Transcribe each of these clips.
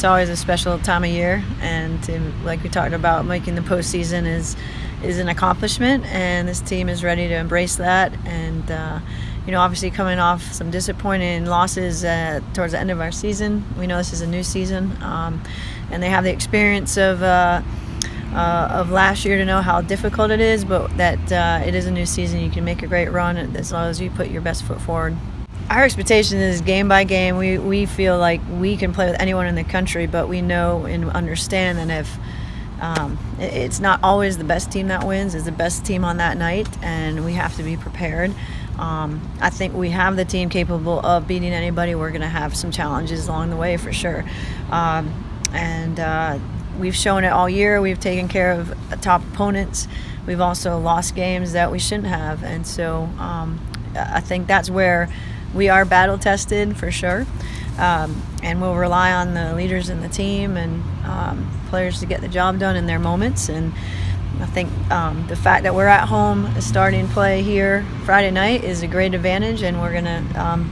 It's always a special time of year, and like we talked about, making the postseason is an accomplishment, and this team is ready to embrace that. And obviously coming off some disappointing losses towards the end of our season, we know this is a new season, and they have the experience of last year to know how difficult it is, but that it is a new season. You can make a great run as long as you put your best foot forward. Our expectation is game by game. We feel like we can play with anyone in the country, but we know and understand that if it's not always the best team that wins, it's the best team on that night, and we have to be prepared. I think we have the team capable of beating anybody. We're going to have some challenges along the way for sure. We've shown it all year. We've taken care of top opponents. We've also lost games that we shouldn't have. And so I think that's where we are battle tested for sure. And we'll rely on the leaders in the team and players to get the job done in their moments. And I think the fact that we're at home starting play here Friday night is a great advantage, and we're going to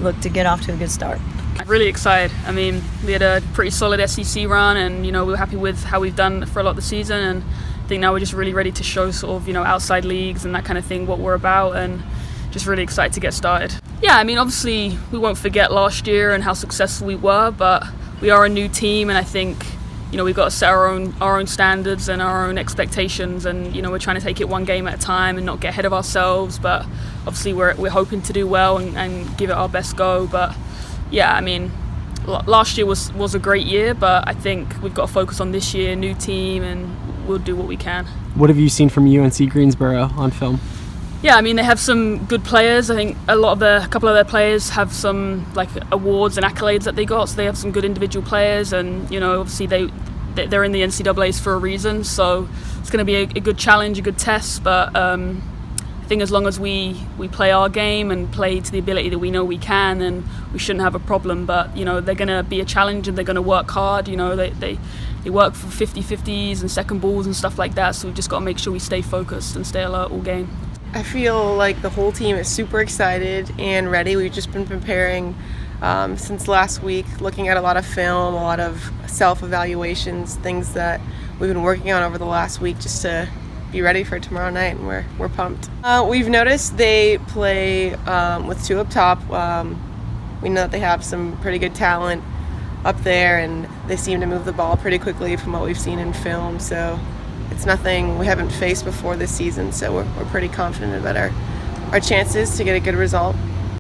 look to get off to a good start. Really excited. I mean, we had a pretty solid SEC run, and we were happy with how we've done for a lot of the season, and I think now we're just really ready to show sort of outside leagues and that kind of thing what we're about, and just really excited to get started. Yeah, I mean, obviously we won't forget last year and how successful we were, but we are a new team, and I think we've got to set our own standards and our own expectations, and we're trying to take it one game at a time and not get ahead of ourselves. But obviously we're hoping to do well and give it our best go. But yeah, I mean, last year was a great year, but I think we've got to focus on this year, new team, and we'll do what we can. What have you seen from UNC Greensboro on film? Yeah, I mean, they have some good players. I think a couple of their players have some awards and accolades that they got, so they have some good individual players, and obviously they're in the NCAAs for a reason, so it's going to be a good challenge, a good test. But I think as long as we play our game and play to the ability that we know we can, then we shouldn't have a problem. But they're going to be a challenge, and they're going to work hard. They work for 50-50s and second balls and stuff like that, so we've just got to make sure we stay focused and stay alert all game. I feel like the whole team is super excited and ready. We've just been preparing since last week, looking at a lot of film, a lot of self-evaluations, things that we've been working on over the last week just to be ready for tomorrow night, and we're pumped. We've noticed they play with two up top. We know that they have some pretty good talent up there, and they seem to move the ball pretty quickly from what we've seen in film. So it's nothing we haven't faced before this season, so we're pretty confident about our chances to get a good result.